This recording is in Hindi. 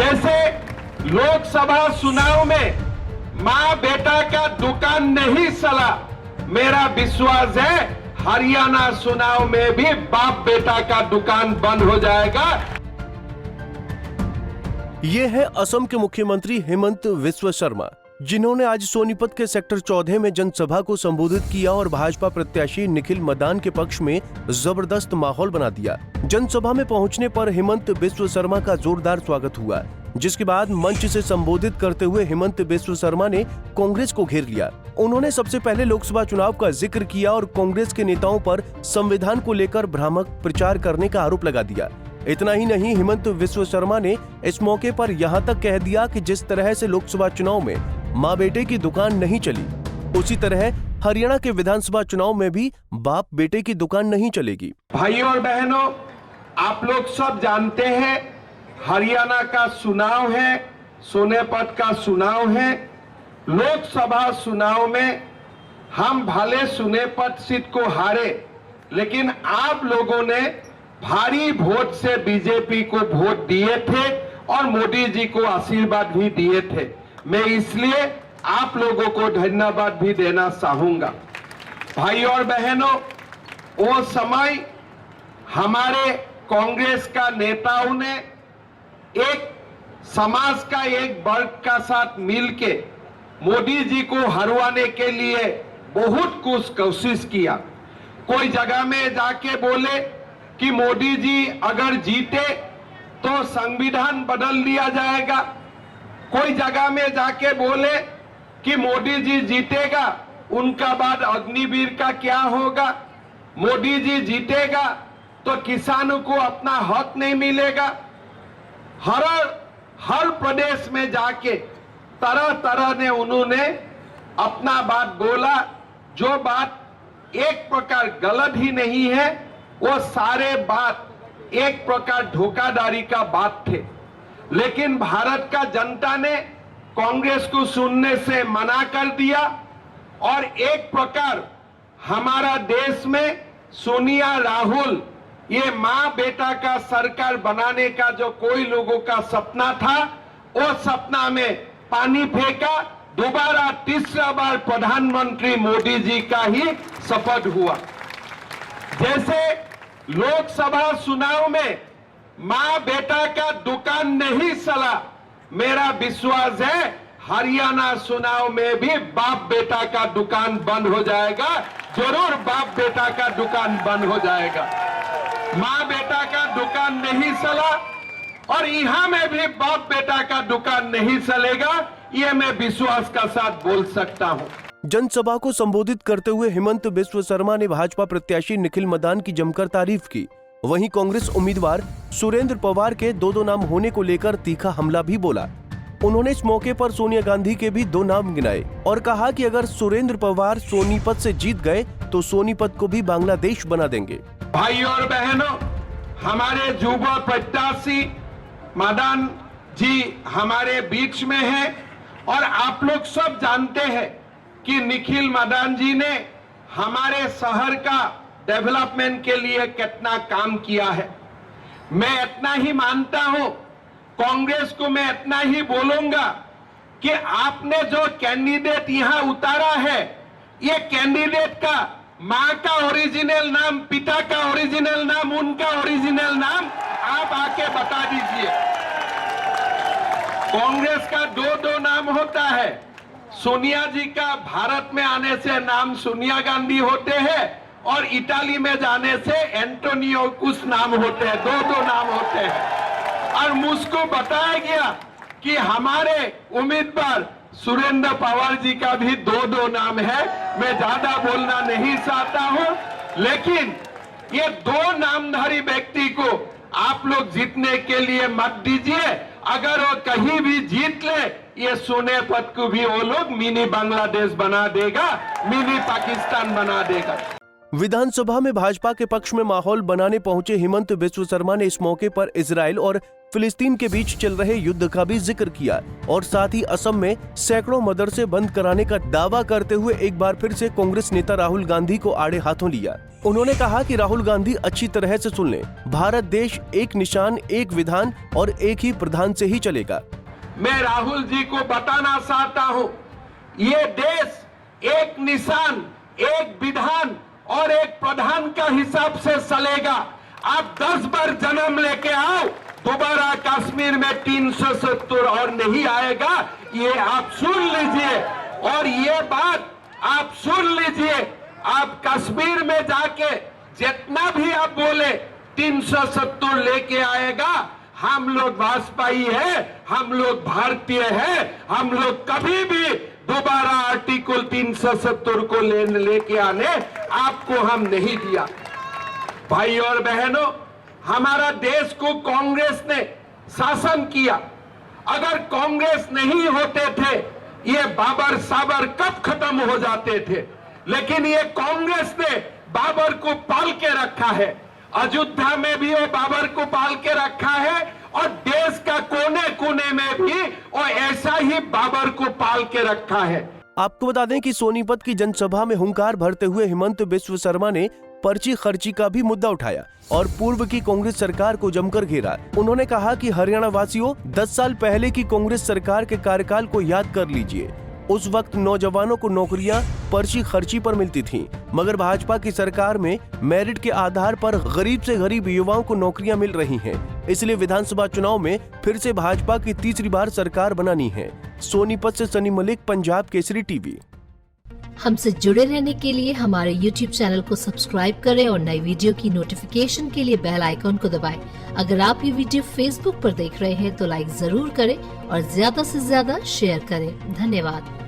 जैसे लोकसभा चुनाव में मां बेटा का दुकान नहीं चला, मेरा विश्वास है हरियाणा चुनाव में भी बाप बेटा का दुकान बंद हो जाएगा। ये है असम के मुख्यमंत्री हेमंत बिस्वा शर्मा, जिन्होंने आज सोनीपत के सेक्टर 14 में जनसभा को संबोधित किया और भाजपा प्रत्याशी निखिल मदान के पक्ष में जबरदस्त माहौल बना दिया। जनसभा में पहुंचने पर हेमंत बिस्वा शर्मा का जोरदार स्वागत हुआ, जिसके बाद मंच से संबोधित करते हुए हेमंत बिस्वा शर्मा ने कांग्रेस को घेर लिया। उन्होंने सबसे पहले लोकसभा चुनाव का जिक्र किया और कांग्रेस के नेताओं पर संविधान को लेकर भ्रामक प्रचार करने का आरोप लगा दिया। इतना ही नहीं, हेमंत बिस्वा शर्मा ने इस मौके पर यहां तक कह दिया कि जिस तरह से लोकसभा चुनाव में मां बेटे की दुकान नहीं चली, उसी तरह हरियाणा के विधानसभा चुनाव में भी बाप बेटे की दुकान नहीं चलेगी। भाइयों और बहनों, आप लोग सब जानते हैं हरियाणा का चुनाव है, सोनीपत का चुनाव है। लोकसभा चुनाव में हम भले सोनीपत सीट को हारे, लेकिन आप लोगों ने भारी वोट से बीजेपी को वोट दिए थे और मोदी जी को आशीर्वाद भी दिए थे। मैं इसलिए आप लोगों को धन्यवाद भी देना चाहूंगा। भाइयों और बहनों, वो समय हमारे कांग्रेस का नेताओं ने एक समाज का एक वर्ग का साथ मिलके मोदी जी को हरवाने के लिए बहुत कुछ कोशिश किया। कोई जगह में जाके बोले कि मोदी जी अगर जीते तो संविधान बदल दिया जाएगा। कोई जगह में जाके बोले कि मोदी जी जीतेगा, उनका बाद अग्निवीर का क्या होगा, मोदी जी जीतेगा तो किसानों को अपना हक नहीं मिलेगा। हर प्रदेश में जाके तरह तरह ने उन्होंने अपना बात बोला। जो बात एक प्रकार गलत ही नहीं है, वो सारे बात एक प्रकार धोखाधड़ी का बात थे। लेकिन भारत का जनता ने कांग्रेस को सुनने से मना कर दिया और एक प्रकार हमारा देश में सोनिया राहुल ये मां बेटा का सरकार बनाने का जो कोई लोगों का सपना था, वो सपना में पानी फेंका। दोबारा तीसरा बार प्रधानमंत्री मोदी जी का ही शपथ हुआ। जैसे लोकसभा चुनाव में मां बेटा का दुकान नहीं चला, मेरा विश्वास है हरियाणा चुनाव में भी बाप बेटा का दुकान बंद हो जाएगा। जरूर बाप बेटा का दुकान बंद हो जाएगा। मां बेटा का दुकान नहीं चला और यहां में भी बाप बेटा का दुकान नहीं चलेगा, ये मैं विश्वास का साथ बोल सकता हूं। जनसभा को संबोधित करते हुए हेमंत बिस्वा शर्मा ने भाजपा प्रत्याशी निखिल मदान की जमकर तारीफ की। वहीं कांग्रेस उम्मीदवार सुरेंद्र पवार के दो नाम होने को लेकर तीखा हमला भी बोला। उन्होंने इस मौके पर सोनिया गांधी के भी 2 नाम गिनाए और कहा कि अगर सुरेंद्र पवार सोनीपत से जीत गए तो सोनीपत को भी बांग्लादेश बना देंगे। भाइयों और बहनों, हमारे युवा प्रत्याशी मदान जी हमारे बीच में है और आप लोग सब जानते हैं कि निखिल मदान जी ने हमारे शहर का डेवलपमेंट के लिए कितना काम किया है। मैं इतना ही मानता हूं, कांग्रेस को मैं इतना ही बोलूंगा कि आपने जो कैंडिडेट यहां उतारा है, ये कैंडिडेट का मां का ओरिजिनल नाम, पिता का ओरिजिनल नाम, उनका ओरिजिनल नाम आप आके बता दीजिए। कांग्रेस का 2 नाम होता है। सोनिया जी का भारत में आने से नाम सोनिया गांधी होते हैं और इटाली में जाने से एंटोनियो कुछ नाम होते हैं। 2 नाम होते हैं और मुझको बताया गया कि हमारे उम्मीदवार सुरेंद्र पवार जी का भी 2 नाम है। मैं ज्यादा बोलना नहीं चाहता हूं, लेकिन ये 2 नामधारी व्यक्ति को आप लोग जीतने के लिए मत दीजिए। अगर वो कहीं भी जीत ले, ये सोनीपत को भी वो लोग मिनी बांग्लादेश बना देगा, मिनी पाकिस्तान बना देगा। विधानसभा में भाजपा के पक्ष में माहौल बनाने पहुंचे हेमंत बिस्वा शर्मा ने इस मौके पर इजराइल और फिलिस्तीन के बीच चल रहे युद्ध का भी जिक्र किया और साथ ही असम में सैकड़ों मदरसे बंद कराने का दावा करते हुए एक बार फिर से कांग्रेस नेता राहुल गांधी को आड़े हाथों लिया। उन्होंने कहा कि राहुल गांधी अच्छी तरह से सुन लें, भारत देश एक निशान, एक विधान और एक ही प्रधान से ही चलेगा। मैं राहुल जी को बताना चाहता हूं, ये देश एक निशान, एक विधान और एक प्रधान का हिसाब से चलेगा। आप 10 बार जन्म लेके आओ, दोबारा कश्मीर में 370 और नहीं आएगा, ये आप सुन लीजिए। और ये बात आप सुन लीजिए, आप कश्मीर में जाके जितना भी आप बोले 370 लेके आएगा। हम लोग भाजपाई है, हम लोग भारतीय है, हम लोग कभी भी दोबारा आर्टिकल 370 को लेके आने आपको हम नहीं दिया। भाई और बहनों, हमारा देश को कांग्रेस ने शासन किया। अगर कांग्रेस नहीं होते थे, ये बाबर साबर कब खत्म हो जाते थे। लेकिन ये कांग्रेस ने बाबर को पाल के रखा है, अयोध्या में भी वो बाबर को पाल के रखा है और देश का कोने कोने में भी वो ऐसा ही बाबर को पाल के रखा है। आपको बता दें कि सोनीपत की जनसभा में हुंकार भरते हुए हिमंत बिस्व शर्मा ने पर्ची खर्ची का भी मुद्दा उठाया और पूर्व की कांग्रेस सरकार को जमकर घेरा। उन्होंने कहा कि हरियाणा वासियों, 10 साल पहले की कांग्रेस सरकार के कार्यकाल को याद कर लीजिए। उस वक्त नौजवानों को नौकरियां पर्ची खर्ची पर मिलती थीं, मगर भाजपा की सरकार में मेरिट के आधार पर गरीब से गरीब युवाओं को नौकरियां मिल रही हैं। इसलिए विधानसभा चुनाव में फिर से भाजपा की तीसरी बार सरकार बनानी है। सोनीपत से सनी मलिक, पंजाब केसरी टीवी। हमसे जुड़े रहने के लिए हमारे YouTube चैनल को सब्सक्राइब करें और नई वीडियो की नोटिफिकेशन के लिए बेल आइकॉन को दबाएं। अगर आप ये वीडियो Facebook पर देख रहे हैं तो लाइक जरूर करें और ज्यादा से ज्यादा शेयर करें। धन्यवाद।